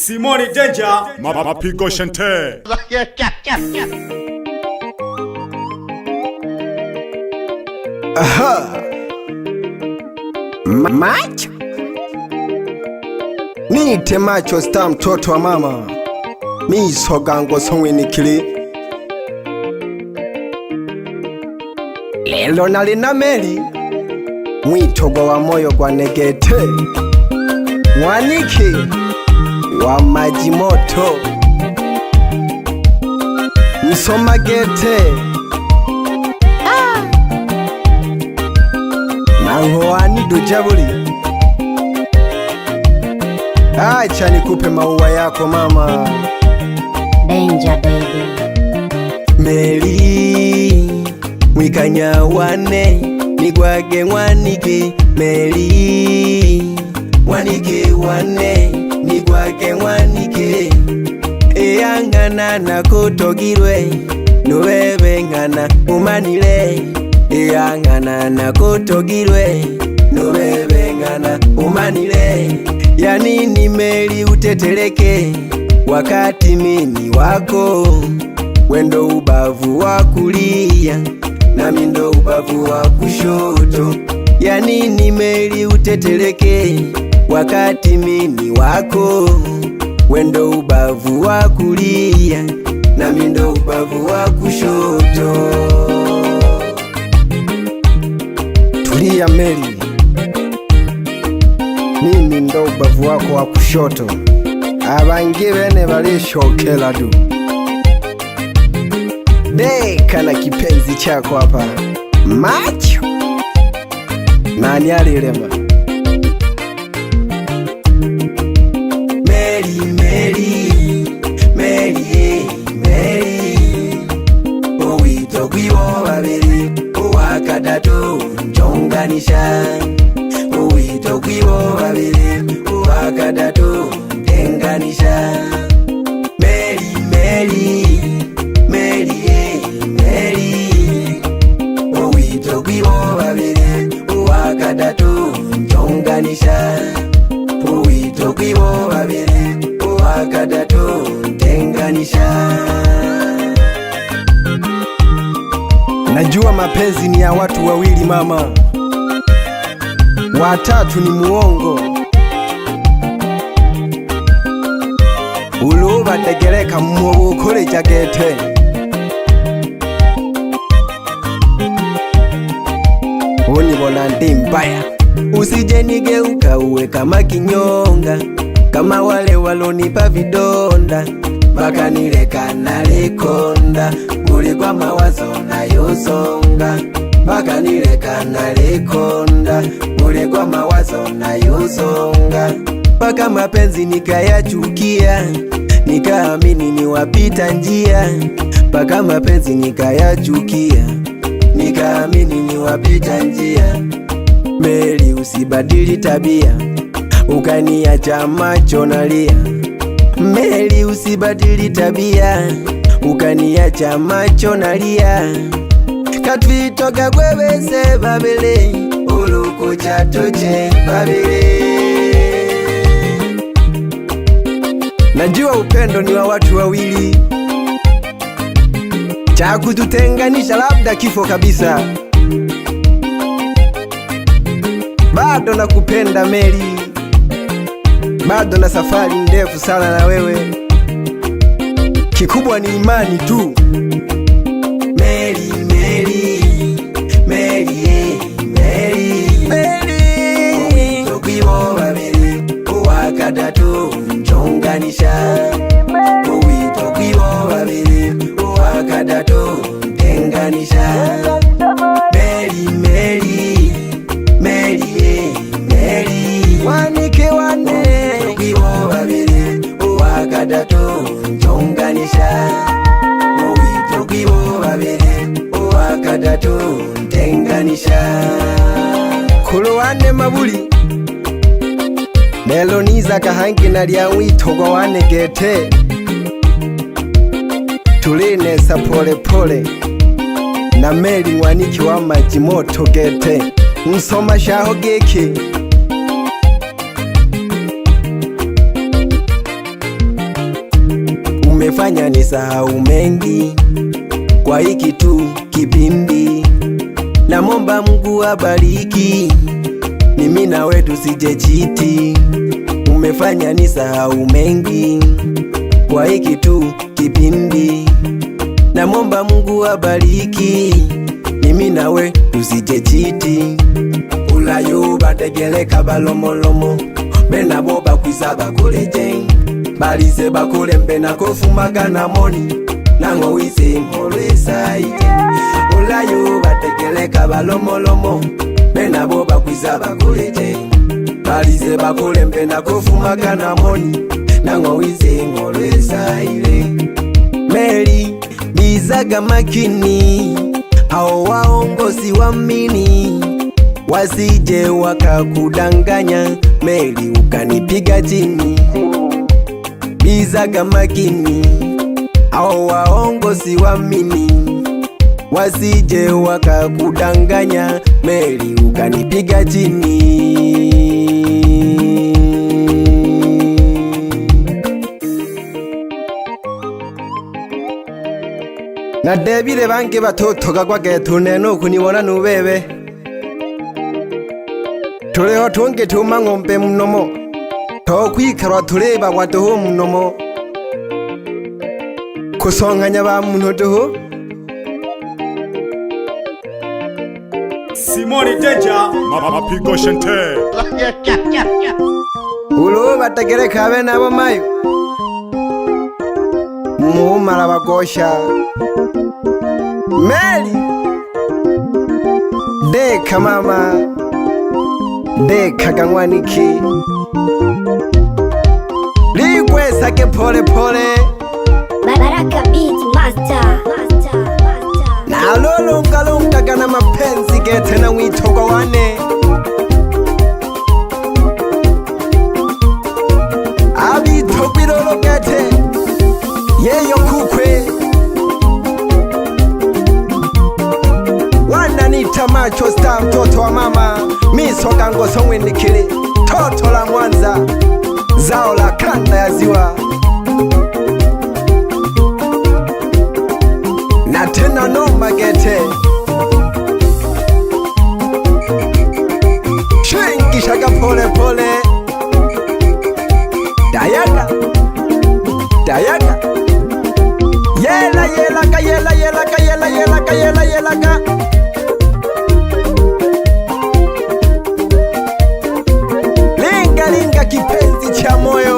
Simoni Danger, Mapigo Shante. Aha. Macho Nite macho sta mtoto wa mama misogango songwenikili lelo nali na meli mwitogo wa moyo gwa negete mwaniki wa maji moto Msoma gete Nangoani dujabuli acha nikupe maua yako mama Danger baby Meli mwikanya wane nigwage mwanike Meli mwanike wane nigwage mwanike eyangana nakutogirwe nubebe ngana umanile eyangana nakutogirwe nubebe ngana umanile yanini Meli uteteleke wakati mini wako wendo ubavu wa kulia na mindo ubavu wa kushoto yanini Meli uteteleke wakati mini wako wendo ubavu wa kulia na mindo ubavu wa kushoto Tulia Meli mimi ndo ubavu wako wa kushoto abangi bene balishokela du deka na kipenzi chako hapa macho nani alilema Meli Meli Meli Meli owito gwibo babiri uwakadatu njonganisha owito gwibo babiri uwakadatu tenganisha Meli Meli Meli Meli owito gwibo babiri uwakadatu njonganisha owito gwibo babiri uwakadatu tenganisha Najua mapenzi ni ya watu wawili mama watatu ni muongo Uluba tegereka mwobu kule jagete Unibona ndi mbaya Usije nigeuka uwe kama kinyonga Kama wale walonipa vidonda Baka nileka nalikonda Muli kwa mawazo na yusonga Baka nileka nalikonda Muli kwa mawazo na yusonga Paka mapenzi nikayachukia Nikaamini ni wapita njia Paka mapenzi nikayachukia Nikaamini ni wapita njia Meli usibadili tabia Ukaniacha macho nalia Meli usibadili tabia Ukaniacha macho nalia Katwitoka gwebese babele Uluko chatoche babele Najua upendo ni wa watu wawili cha kututenganisha labda kifo kabisa Bado nakupenda Meli Bado na safari ndefu sana na wewe Kikubwa ni imani tu Meli Meli Meli Meli Meli Owito babiri uwakadatu njonganisha Owito gwibo babiri uwakadatu tenganisha Meli Meli Meli Meli wanike wane gwibo babiri uwakadatu njonganisha Owito gwibo babiri uwakadatu tenganisha Kuluwane mabuli Lelo niza kahangi na lya witogo wane gete Tulinesa pole pole na Meli mwaniki wa maji moto gete Msoma shaho geki umefanya nisahau mengi kwa hiki tu kipindi. Namomba Mungu abariki mimi na wewe tusije chiti. Umefanya nisahau mengi kwa hiki tu kipindi. Namomba Mungu abariki mimi na wewe tusije chiti. Ulayo bategeleka balomolomo bena boba kwisaba kuleje balize bakulembe nakofumaga na moni nango wise molwesaite. Ulayo bategeleka balomolomo bena boba kwisaba kuleje balize bakulembe nakofumaga na moni nango wise molwesaite. Meli bizaga makini hao waongozi wamini wasije wakakudanganya, Meli ukanipiga chini. Bizaga makini hao waongozi wamini wasije wakakudanganya, Meli ukanipiga chini. Na debile bange batotoga kwa getune no kunibona nubebe tuleho tunge tuma ngombe munomo tokwikarwa tureba wadoho munomo kusonganya ba muntu doho. Simoni Danger mapigo shente ulo batagereka be nabo mayo mumara bagosha. Meli deka mama deka gangwaniki ligwesa ke pole pole Baraka Beat Master. na lolunga gana mapenzi gete na mwitogwa wane abitogwirolo gete yeyo kukwe wananita macho star mtoto wa mama misoka ngoso mwendikili toto la Mwanza zao la kanda ya ziwa na tena no magete shingishaga pole pole dayaga dayaga yela yela ka yela yela ka yela yela ka yela yela ka linga linga kipenzi cha moyo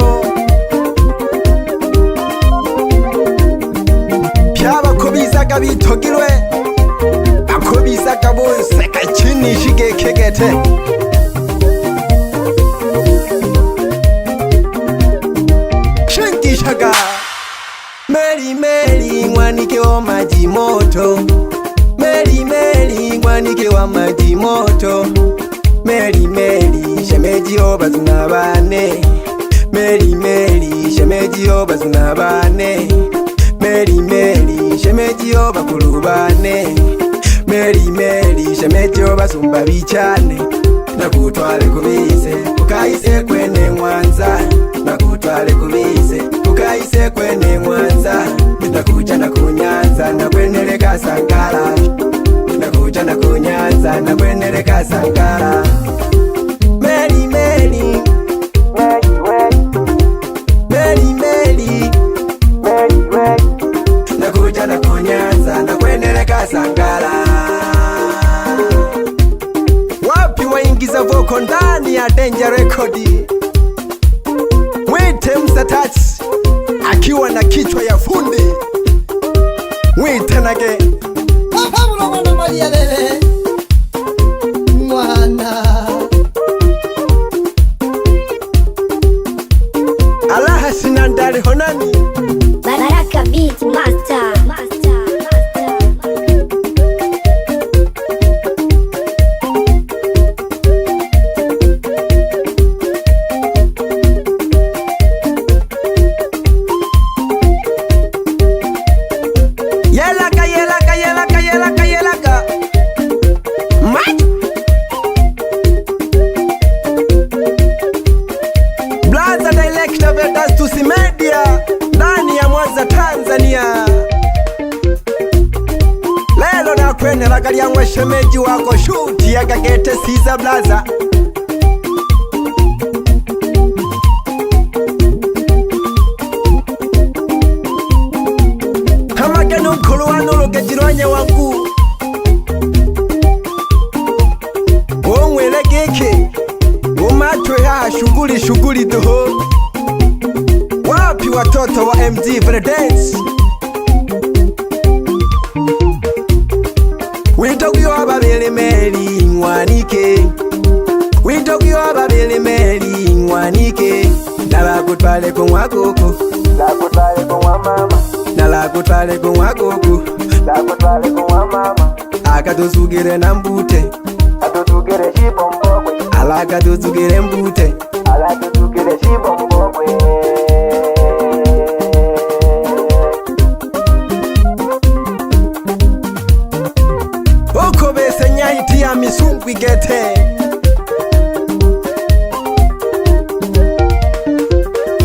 by'abakobizaga bitogirwe bakobizaga bose kakinishige kegete shingishaga Meli Meli mwanike wa maji moto, Meli Meli mwanike wa maji moto, Meli Meli shemeji obazuna bane, Meli Meli shemeji obazuna bane, Meli Meli shemeji obakulu bane, Meli Meli shemeji obasumba bichane. Nakutwale kubise ukayise kwene Mwanza, nakutwale kubise ukayise kwene Mwanza, nakuja na kunyanza na kweneleka Sangara, nakuja na kunyanza na kweneleka Sangara. Meli Meli Meli Meli nakuja na kunyanza na kweneleka Sangara. Wapi waingiza voko ndani ya Danger Record? Mwite Msatati akiwa na kichwa ya fundi, mwite nage Pablo mwana Maria lele mwana alaha sinandari honani Baraka Beat Master. yelaka yelaka yelaka yelaka yelaka mat Blaza director Vedastusi Media ndani ya Mwanza Mwanza Tanzania. Lelo nakwenera kalyangwa shemeji wako shuti yakagete Siza Blaza. Hamageno mkulu wanuruke jirwanye wangu Ongwele geke Umatwe ya shughuli toho. Wapi watoto wa MD Breakdance? Witokuyo ababele meli ngwanike, witokuyo ababele meli ngwanike. Nalakutwale kumwa koko, lakutwale kumwa mama. Nalakutwale kumwa koko, lakutwale kumwa mama. Akatuzugire na mbute, atuzugire shibombogwe. Alakatuzugire mbute, alakatuzugire shibombogwe. Nyaiti ya misungwi gete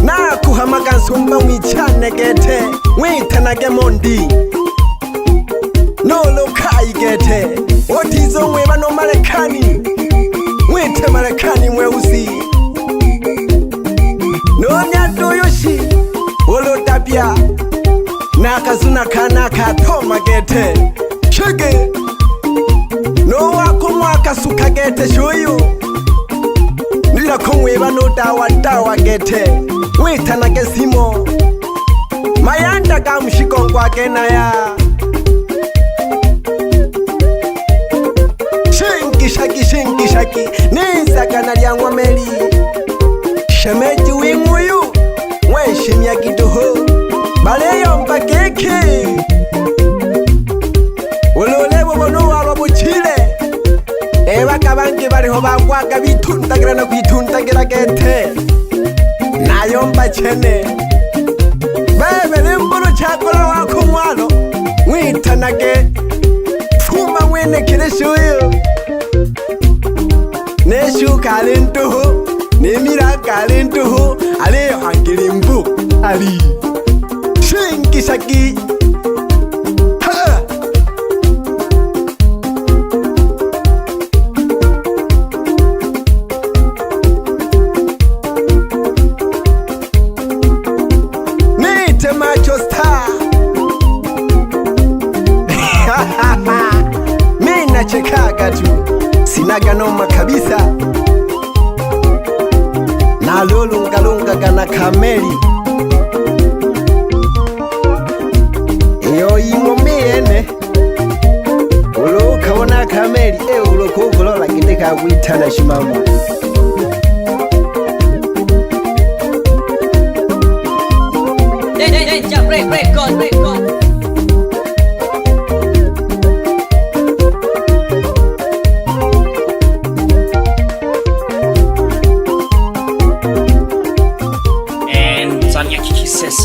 na kuhamaga nsumba mwichane gete mwitanage mondi nolokai gete otizo mweba no Marekani mwite Marekani mweusi nonyadoyoshi olodabya nakazuna kana katoma gete shege no wako mwaka suka gete shoyo nila kumweba no dawa gete mwita na gesimo mayanda ga mshikongwa gena ya shingi shaki nisaga na lyangwa meli shemeji winguyu mweshimya gidoho baleyo mpakeke ulolebo bono waba buchile ebaka bangi bariho bagwaga bitundagira no kwitundagira gete nayo mbachene bebe nembolo chakora wako mwalo mwitanage fuma mwene kireshuyo neshu kalentuhu nemira kalentuhu aleyo hangilimbu ali shingi shaki Macho Star. Mimi nachekaga tu, sinaga noma kabisa. Na lolungalunga gana kameli iyo ingomene ulo kabona kameli ulo kugolola giteka kwitana shimama. Break on. And Tanya Kiki says,